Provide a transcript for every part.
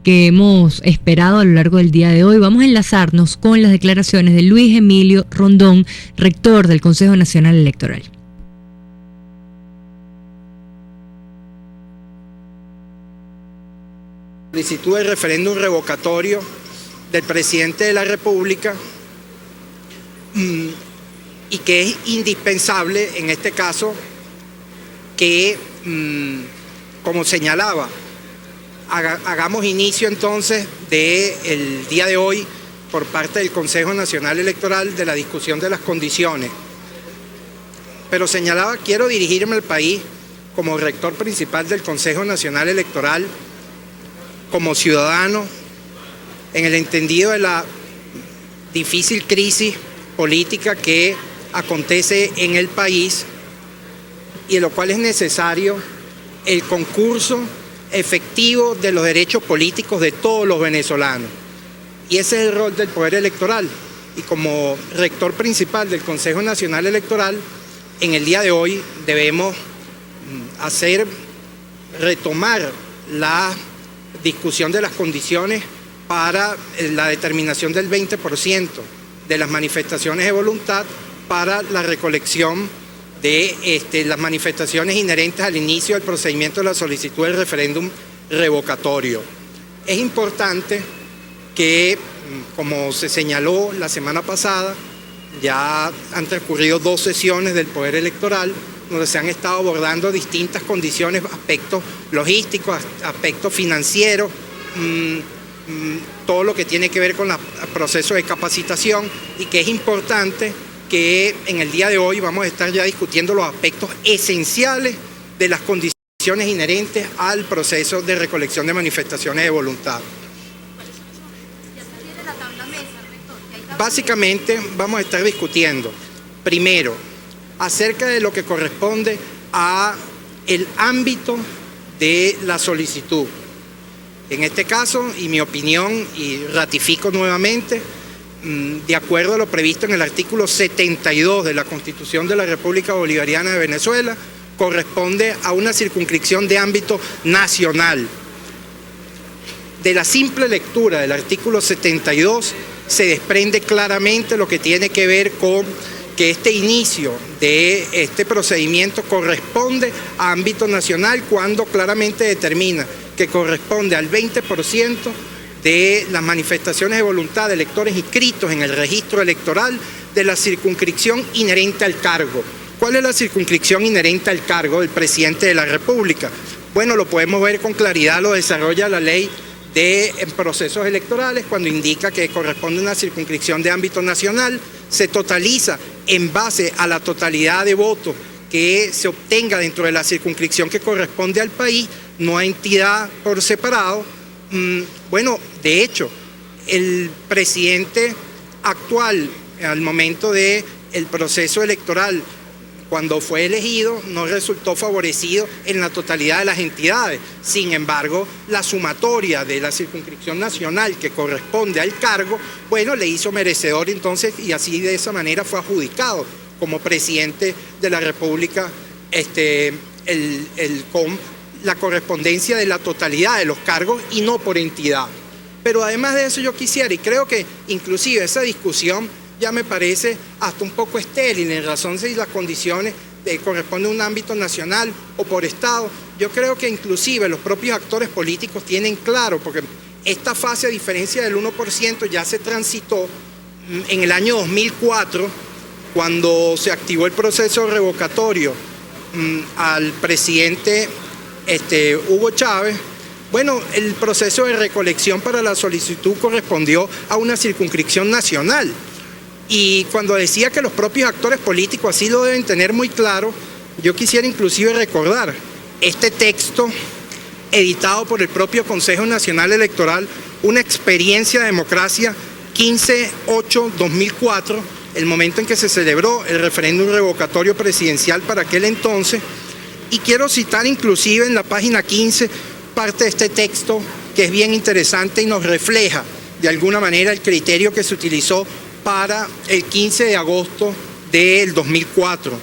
que hemos esperado a lo largo del día de hoy. Vamos a enlazarnos con las declaraciones de Luis Emilio Rondón, rector del Consejo Nacional Electoral. Solicitud de referéndum revocatorio del presidente de la República y que es indispensable en este caso que, como señalaba, hagamos inicio entonces del día de hoy por parte del Consejo Nacional Electoral de la discusión de las condiciones. Pero señalaba, quiero dirigirme al país como rector principal del Consejo Nacional Electoral, como ciudadano, en el entendido de la difícil crisis política que acontece en el país y en lo cual es necesario el concurso efectivo de los derechos políticos de todos los venezolanos. Y ese es el rol del poder electoral. Y como rector principal del Consejo Nacional Electoral, en el día de hoy debemos retomar la discusión de las condiciones para la determinación del 20% de las manifestaciones de voluntad para la recolección de las manifestaciones inherentes al inicio del procedimiento de la solicitud del referéndum revocatorio. Es importante que, como se señaló la semana pasada, ya han transcurrido 2 sesiones del Poder Electoral donde se han estado abordando distintas condiciones, aspectos logísticos, aspectos financieros, todo lo que tiene que ver con el proceso de capacitación, y que es importante que en el día de hoy vamos a estar ya discutiendo los aspectos esenciales de las condiciones inherentes al proceso de recolección de manifestaciones de voluntad. Básicamente vamos a estar discutiendo, primero, acerca de lo que corresponde a el ámbito de la solicitud. En este caso, y mi opinión, y ratifico nuevamente, de acuerdo a lo previsto en el artículo 72 de la Constitución de la República Bolivariana de Venezuela, corresponde a una circunscripción de ámbito nacional. De la simple lectura del artículo 72 se desprende claramente lo que tiene que ver con que este inicio de este procedimiento corresponde a ámbito nacional cuando claramente determina que corresponde al 20% de las manifestaciones de voluntad de electores inscritos en el registro electoral de la circunscripción inherente al cargo. ¿Cuál es la circunscripción inherente al cargo del presidente de la República? Bueno, lo podemos ver con claridad, lo desarrolla la ley de procesos electorales cuando indica que corresponde a una circunscripción de ámbito nacional, se totaliza en base a la totalidad de votos que se obtenga dentro de la circunscripción que corresponde al país, no a entidad por separado. Bueno, de hecho, el presidente actual, al momento del proceso electoral, cuando fue elegido, no resultó favorecido en la totalidad de las entidades. Sin embargo, la sumatoria de la circunscripción nacional que corresponde al cargo, bueno, le hizo merecedor entonces, y así de esa manera fue adjudicado como presidente de la República con la correspondencia de la totalidad de los cargos y no por entidad. Pero además de eso yo quisiera, y creo que inclusive esa discusión ya me parece hasta un poco estéril en razón de si las condiciones corresponden a un ámbito nacional o por estado. Yo creo que inclusive los propios actores políticos tienen claro, porque esta fase, a diferencia del 1%, ya se transitó en el año 2004, cuando se activó el proceso revocatorio al presidente Hugo Chávez. Bueno, el proceso de recolección para la solicitud correspondió a una circunscripción nacional. Y cuando decía que los propios actores políticos así lo deben tener muy claro, yo quisiera inclusive recordar este texto editado por el propio Consejo Nacional Electoral, una experiencia de democracia 15/8/2004, el momento en que se celebró el referéndum revocatorio presidencial para aquel entonces, y quiero citar inclusive en la página 15 parte de este texto que es bien interesante y nos refleja de alguna manera el criterio que se utilizó para el 15 de agosto del 2004,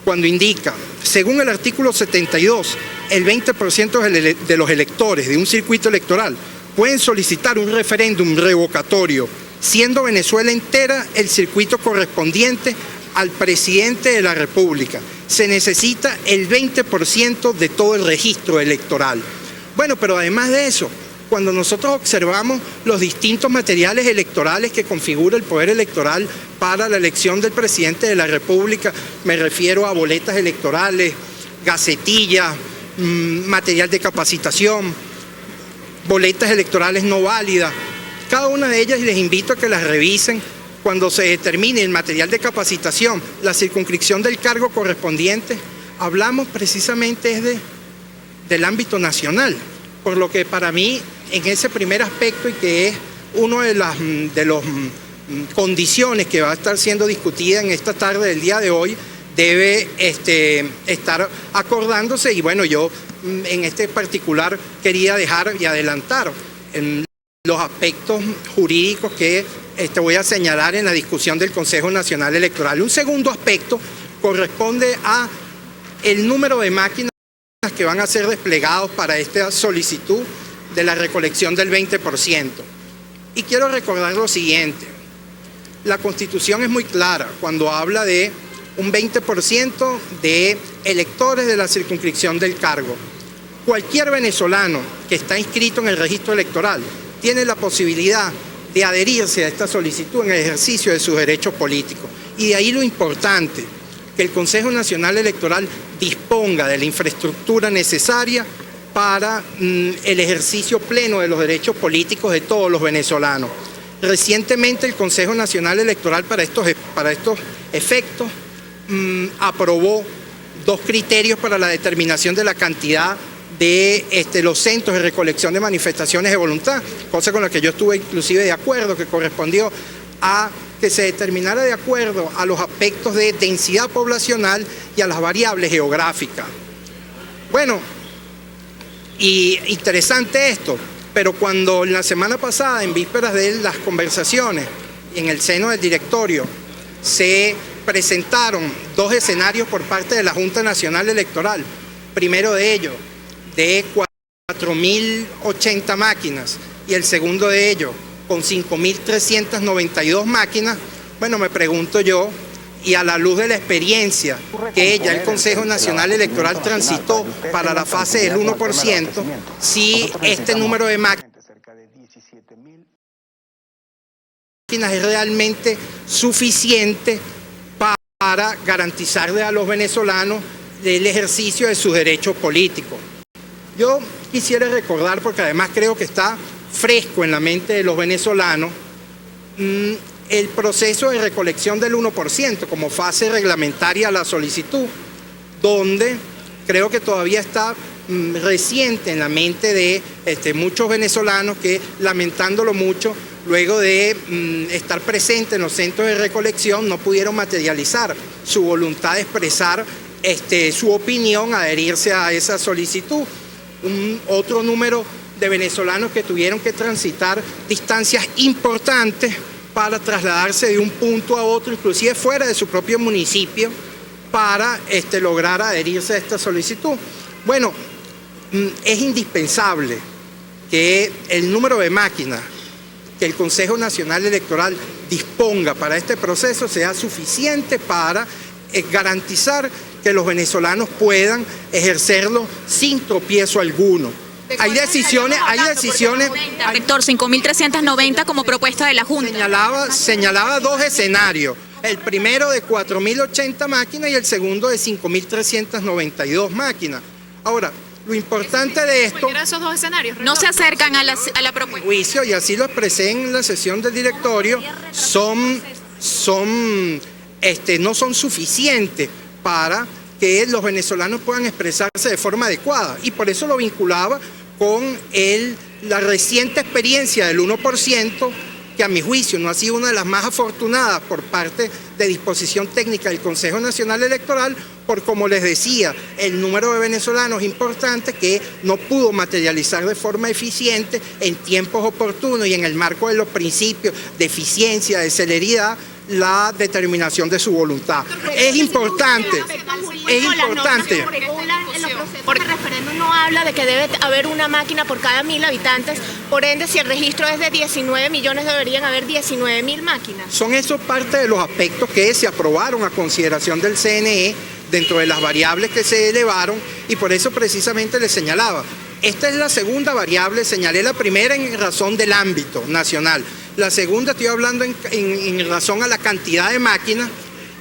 cuando indica, según el artículo 72, el 20% de los electores de un circuito electoral pueden solicitar un referéndum revocatorio, siendo Venezuela entera el circuito correspondiente al presidente de la República. Se necesita el 20% de todo el registro electoral. Bueno, pero además de eso, cuando nosotros observamos los distintos materiales electorales que configura el poder electoral para la elección del presidente de la República, me refiero a boletas electorales, gacetillas, material de capacitación, boletas electorales no válidas, cada una de ellas, y les invito a que las revisen cuando se determine el material de capacitación, la circunscripción del cargo correspondiente, hablamos precisamente del ámbito nacional, por lo que para mí, en ese primer aspecto, y que es una de las condiciones que va a estar siendo discutida en esta tarde del día de hoy, debe estar acordándose. Y bueno, yo en este particular quería dejar y adelantar los aspectos jurídicos que voy a señalar en la discusión del Consejo Nacional Electoral. Un segundo aspecto corresponde a el número de máquinas que van a ser desplegados para esta solicitud de la recolección del 20%. Y quiero recordar lo siguiente: la Constitución es muy clara cuando habla de un 20% de electores de la circunscripción del cargo. Cualquier venezolano que está inscrito en el registro electoral tiene la posibilidad de adherirse a esta solicitud en el ejercicio de sus derechos políticos. Y de ahí lo importante, que el Consejo Nacional Electoral disponga de la infraestructura necesaria para el ejercicio pleno de los derechos políticos de todos los venezolanos. Recientemente el Consejo Nacional Electoral para estos efectos aprobó 2 criterios para la determinación de la cantidad de los centros de recolección de manifestaciones de voluntad, cosa con la que yo estuve inclusive de acuerdo, que correspondió a que se determinara de acuerdo a los aspectos de densidad poblacional y a las variables geográficas. Bueno, y interesante esto, pero cuando la semana pasada, en vísperas de las conversaciones en el seno del directorio, se presentaron 2 escenarios por parte de la Junta Nacional Electoral, primero de ellos de 4.080 máquinas y el segundo de ellos con 5.392 máquinas, bueno, me pregunto yo, y a la luz de la experiencia que ya el Consejo Nacional Electoral transitó para la fase del 1%, si este número de máquinas es realmente suficiente para garantizarle a los venezolanos el ejercicio de sus derechos políticos. Yo quisiera recordar, porque además creo que está fresco en la mente de los venezolanos, el proceso de recolección del 1% como fase reglamentaria a la solicitud, donde creo que todavía está reciente en la mente de muchos venezolanos que, lamentándolo mucho, luego de estar presentes en los centros de recolección, no pudieron materializar su voluntad de expresar su opinión, adherirse a esa solicitud. Otro número de venezolanos que tuvieron que transitar distancias importantes para trasladarse de un punto a otro, inclusive fuera de su propio municipio, para lograr adherirse a esta solicitud. Bueno, es indispensable que el número de máquinas que el Consejo Nacional Electoral disponga para este proceso sea suficiente para garantizar que los venezolanos puedan ejercerlo sin tropiezo alguno. Hay decisiones... Rector, 5.390 como propuesta de la Junta. Señalaba 2 escenarios, el primero de 4.080 máquinas y el segundo de 5.392 máquinas. Ahora, lo importante de esto... Esos 2 escenarios, no se acercan a la propuesta. Juicio, y así lo expresé en la sesión del directorio, no son suficientes para que los venezolanos puedan expresarse de forma adecuada. Y por eso lo vinculaba con la reciente experiencia del 1%, que a mi juicio no ha sido una de las más afortunadas por parte de disposición técnica del Consejo Nacional Electoral, por, como les decía, el número de venezolanos importante que no pudo materializar de forma eficiente en tiempos oportunos y en el marco de los principios de eficiencia, de celeridad, la determinación de su voluntad. Es importante. Porque el referéndum no habla de que debe haber una máquina por cada 1.000 habitantes Por ende, si el registro es de 19 millones, deberían haber 19.000 máquinas. Son esos parte de los aspectos que se aprobaron a consideración del CNE dentro de las variables que se elevaron, y por eso precisamente les señalaba. Esta es la segunda variable, señalé la primera en razón del ámbito nacional. La segunda estoy hablando en razón a la cantidad de máquinas,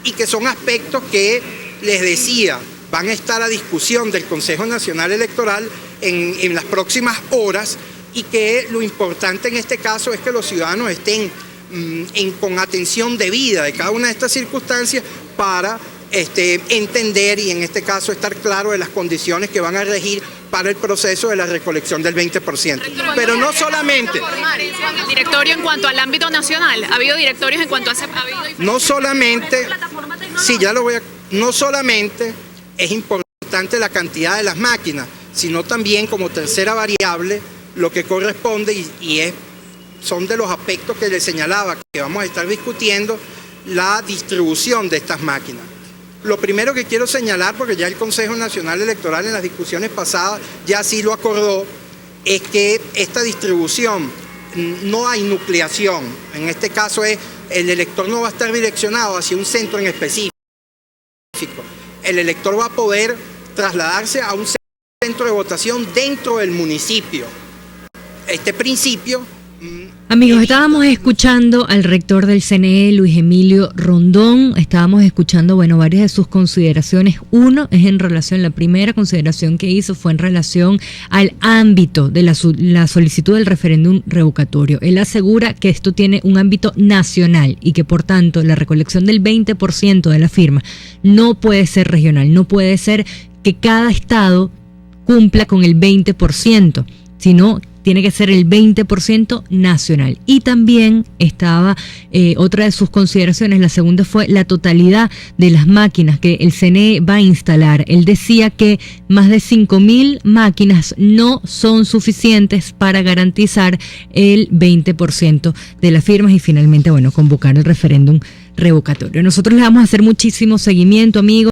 y que son aspectos que, les decía, van a estar a discusión del Consejo Nacional Electoral en las próximas horas, y que lo importante en este caso es que los ciudadanos estén con atención debida de cada una de estas circunstancias para entender y en este caso estar claro de las condiciones que van a regir para el proceso de la recolección del 20%. Pero no solamente... ¿El directorio en cuanto al ámbito nacional? ¿Ha habido directorios en cuanto a... No solamente... Sí, ya lo voy a... No solamente es importante la cantidad de las máquinas, sino también como tercera variable lo que corresponde son de los aspectos que les señalaba que vamos a estar discutiendo, la distribución de estas máquinas. Lo primero que quiero señalar, porque ya el Consejo Nacional Electoral en las discusiones pasadas ya sí lo acordó, es que esta distribución no hay nucleación. En este caso el elector no va a estar direccionado hacia un centro en específico. El elector va a poder trasladarse a un centro de votación dentro del municipio. Este principio... Amigos, estábamos escuchando al rector del CNE, Luis Emilio Rondón. Estábamos escuchando, varias de sus consideraciones. Uno es en relación, la primera consideración que hizo fue en relación al ámbito de la solicitud del referéndum revocatorio. Él asegura que esto tiene un ámbito nacional y que por tanto la recolección del 20% de la firma no puede ser regional, no puede ser que cada estado cumpla con el 20%, sino tiene que ser el 20% nacional. Y también estaba otra de sus consideraciones, la segunda fue la totalidad de las máquinas que el CNE va a instalar. Él decía que más de 5.000 máquinas no son suficientes para garantizar el 20% de las firmas y finalmente, convocar el referéndum revocatorio. Nosotros le vamos a hacer muchísimo seguimiento, amigos.